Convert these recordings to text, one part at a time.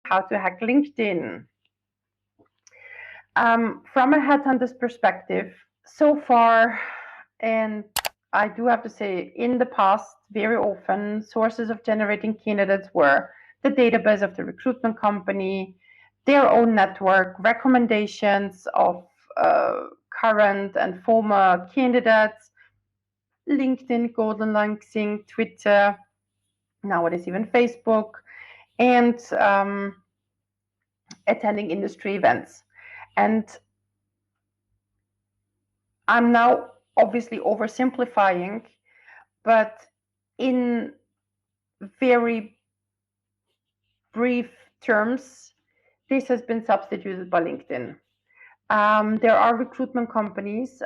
how to hack LinkedIn. From a headhunter's perspective, so far, and I do have to say, in the past, very often, sources of generating candidates were the database of the recruitment company, their own network, recommendations of current and former candidates, LinkedIn, Golden Linking, Twitter, nowadays even Facebook, and attending industry events. And I'm now obviously oversimplifying, but in very brief terms, this has been substituted by LinkedIn. There are recruitment companies,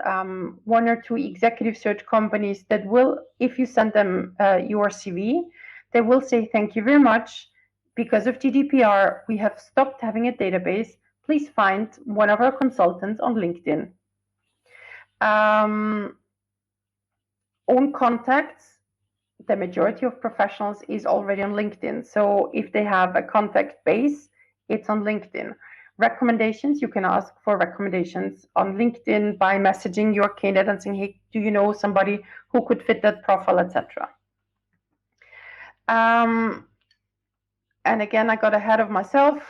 one or two executive search companies that will, if you send them your CV, they will say, thank you very much. Because of GDPR, we have stopped having a database. Please find one of our consultants on LinkedIn. Own contacts, the majority of professionals is already on LinkedIn. So if they have a contact base, it's on LinkedIn. Recommendations, you can ask for recommendations on LinkedIn by messaging your candidate and saying, hey, do you know somebody who could fit that profile, etc. And again, I got ahead of myself.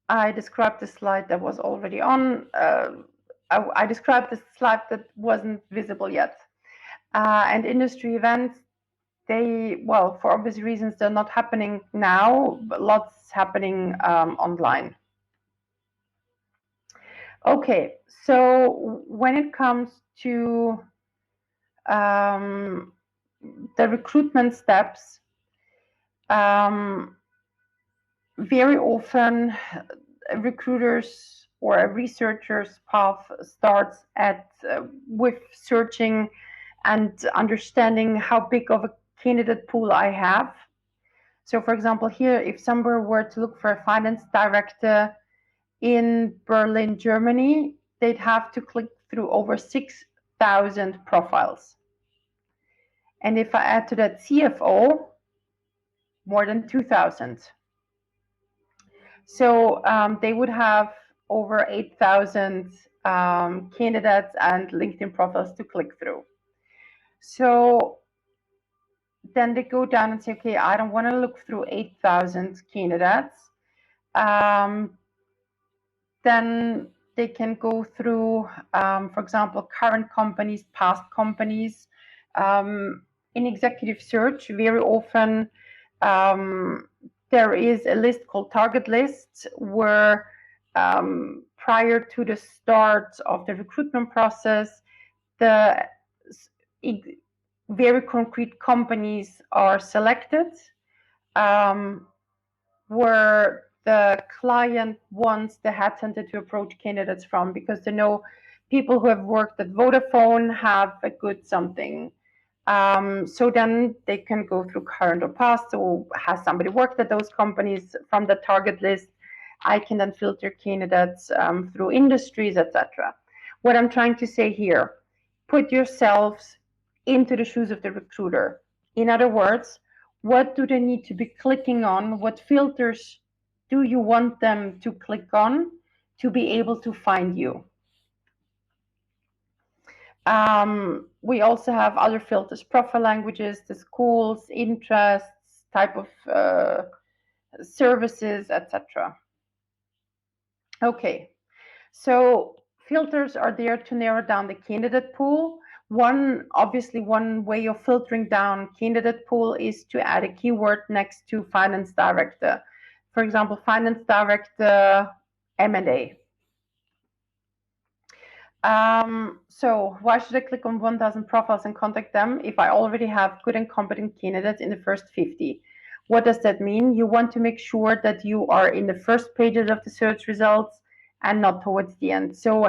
I described the slide that was already on. I described the slide that wasn't visible yet. And industry events, they, well, for obvious reasons, they're not happening now, but lots happening online. Okay, so when it comes to the recruitment steps, very often recruiters or a researcher's path starts at with searching and understanding how big of a candidate pool I have. So for example, here, if somebody were to look for a finance director in Berlin, Germany, they'd have to click through over 6,000 profiles. And if I add to that CFO, more than 2,000. So they would have over 8,000 candidates and LinkedIn profiles to click through. So then they go down and say, okay, I don't want to look through 8,000 candidates. Then they can go through, for example, current companies, past companies. In executive search, very often there is a list called target lists where prior to the start of the recruitment process, the very concrete companies are selected where the client wants the headhunter to approach candidates from, because they know people who have worked at Vodafone have a good something. So then they can go through current or past. So has somebody worked at those companies from the target list? I can then filter candidates through industries, etc. What I'm trying to say here, put yourselves into the shoes of the recruiter. In other words, what do they need to be clicking on? What filters do you want them to click on to be able to find you? We also have other filters, profile languages, the schools, interests, type of services, etc. Okay, so filters are there to narrow down the candidate pool. Obviously, one way of filtering down candidate pool is to add a keyword next to finance director. For example, finance director M&A. So why should I click on 1,000 profiles and contact them if I already have good and competent candidates in the first 50? What does that mean? You want to make sure that you are in the first pages of the search results and not towards the end. So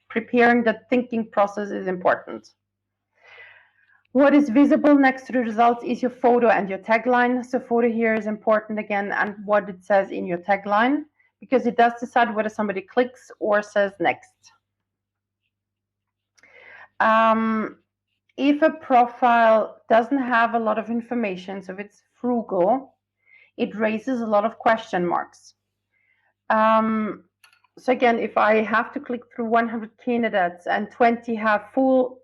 preparing the thinking process is important. What is visible next to the results is your photo and your tagline. So photo here is important again, and what it says in your tagline, because it does decide whether somebody clicks or says next. if a profile doesn't have a lot of information, so if it's frugal, it raises a lot of question marks. So again, if I have to click through 100 candidates and 20 have full,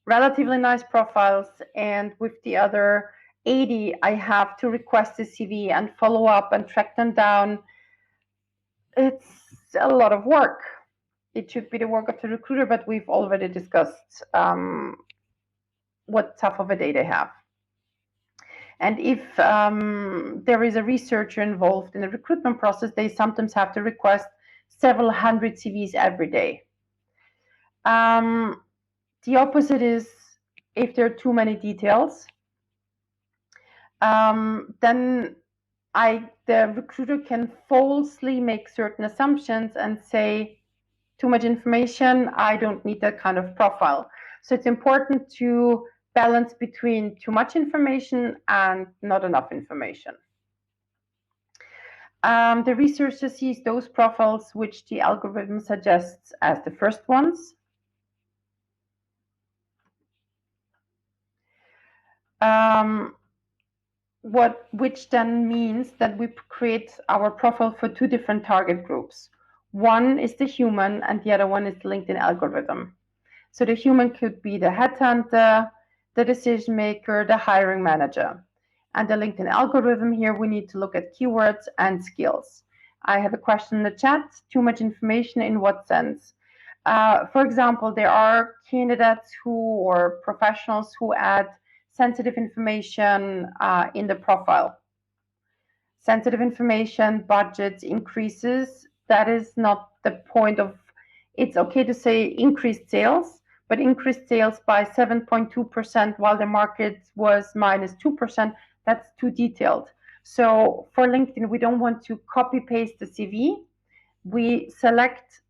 relatively nice profiles, and with the other 80, I have to request a CV and follow up and track them down, it's a lot of work. It should be the work of the recruiter, but we've already discussed what tough of a day they have. And if there is a researcher involved in the recruitment process, they sometimes have to request several hundred CVs every day. The opposite is if there are too many details, then the recruiter can falsely make certain assumptions and say, too much information, I don't need that kind of profile. So it's important to balance between too much information and not enough information. The researcher sees those profiles which the algorithm suggests as the first ones. Which then means that we create our profile for two different target groups. One is the human and the other one is the LinkedIn algorithm. So the human could be the headhunter, the decision maker, the hiring manager. And the LinkedIn algorithm here, we need to look at keywords and skills. I have a question in the chat, too much information in what sense? For example, there are candidates or professionals who add sensitive information in the profile. Sensitive information, budget increases, that is not the point of, it's okay to say increased sales, but increased sales by 7.2% while the market was minus 2%, that's too detailed. So for LinkedIn, we don't want to copy paste the CV. We select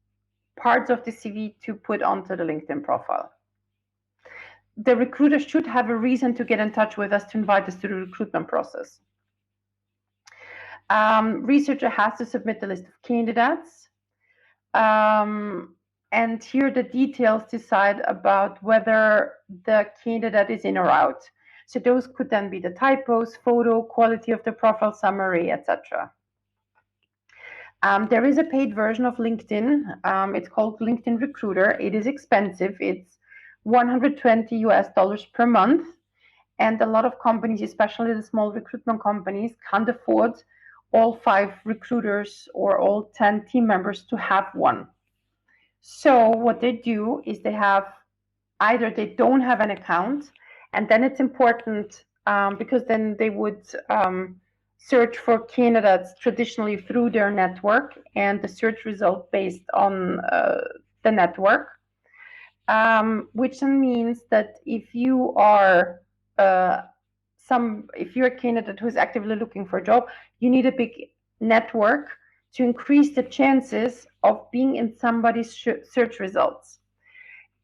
parts of the CV to put onto the LinkedIn profile. The recruiter should have a reason to get in touch with us to invite us to the recruitment process. Researcher has to submit the list of candidates. And here the details decide about whether the candidate is in or out. So those could then be the typos, photo, quality of the profile summary, etc. There is a paid version of LinkedIn. It's called LinkedIn Recruiter. It is expensive. It's $120 per month. And a lot of companies, especially the small recruitment companies, can't afford all 5 recruiters or all 10 team members to have one. So what they do is they have, either they don't have an account, and then it's important because then they would search for candidates traditionally through their network and the search result based on the network, which then means that if you are if you're a candidate who's actively looking for a job, you need a big network to increase the chances of being in somebody's search results.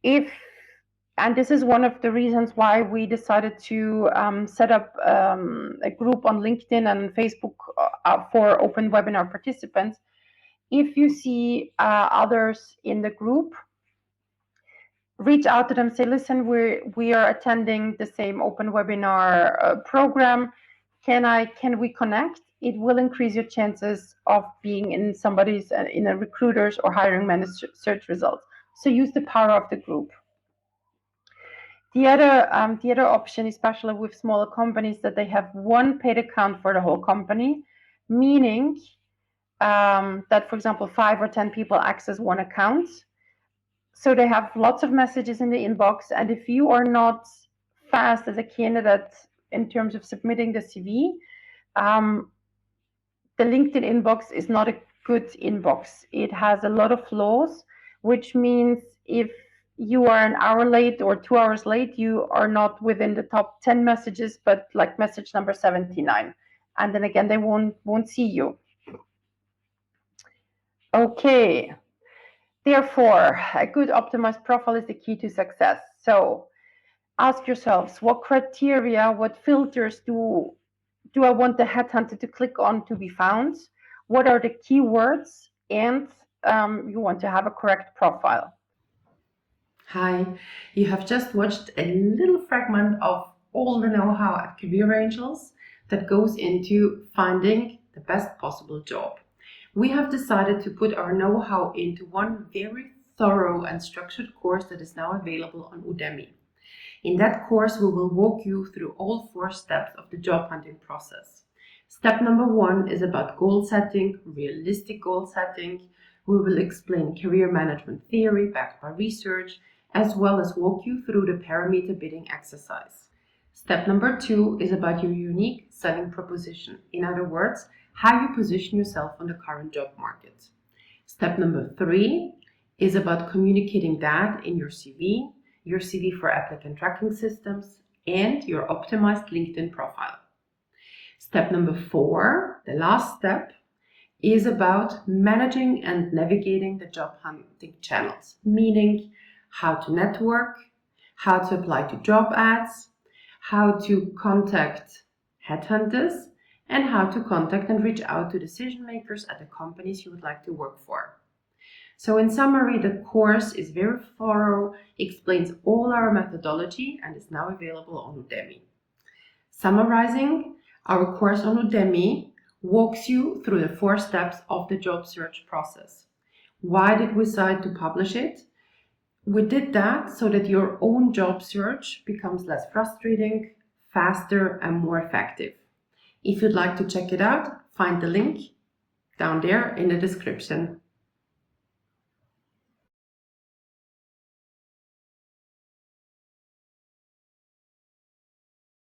And this is one of the reasons why we decided to set up a group on LinkedIn and Facebook for open webinar participants. If you see others in the group, reach out to them, say, listen, we are attending the same open webinar program. Can we connect? It will increase your chances of being in in a recruiter's or hiring manager search results. So use the power of the group. The other option, especially with smaller companies, that they have one paid account for the whole company, meaning that, for example, 5 or 10 people access one account. So they have lots of messages in the inbox, and if you are not fast as a candidate in terms of submitting the CV, the LinkedIn inbox is not a good inbox. It has a lot of flaws, which means if you are an hour late or 2 hours late, you are not within the top 10 messages, but like message number 79. And then again, they won't see you. Okay. Therefore, a good optimized profile is the key to success. So ask yourselves, what criteria, what filters do I want the headhunter to click on to be found? What are the keywords? And you want to have a correct profile. Hi, you have just watched a little fragment of all the know-how at Career Angels that goes into finding the best possible job. We have decided to put our know-how into one very thorough and structured course that is now available on Udemy. In that course, we will walk you through all 4 steps of the job hunting process. Step number 1 is about goal setting, realistic goal setting. We will explain career management theory backed by research, as well as walk you through the parameter bidding exercise. Step number 2 is about your unique selling proposition. In other words, how you position yourself on the current job market. Step number 3 is about communicating that in your CV for applicant tracking systems, and your optimized LinkedIn profile. Step number 4, the last step, is about managing and navigating the job hunting channels, meaning how to network, how to apply to job ads, how to contact headhunters, and how to contact and reach out to decision makers at the companies you would like to work for. So in summary, the course is very thorough, explains all our methodology, and is now available on Udemy. Summarizing, our course on Udemy walks you through the 4 steps of the job search process. Why did we decide to publish it? We did that so that your own job search becomes less frustrating, faster, and more effective. If you'd like to check it out, find the link down there in the description.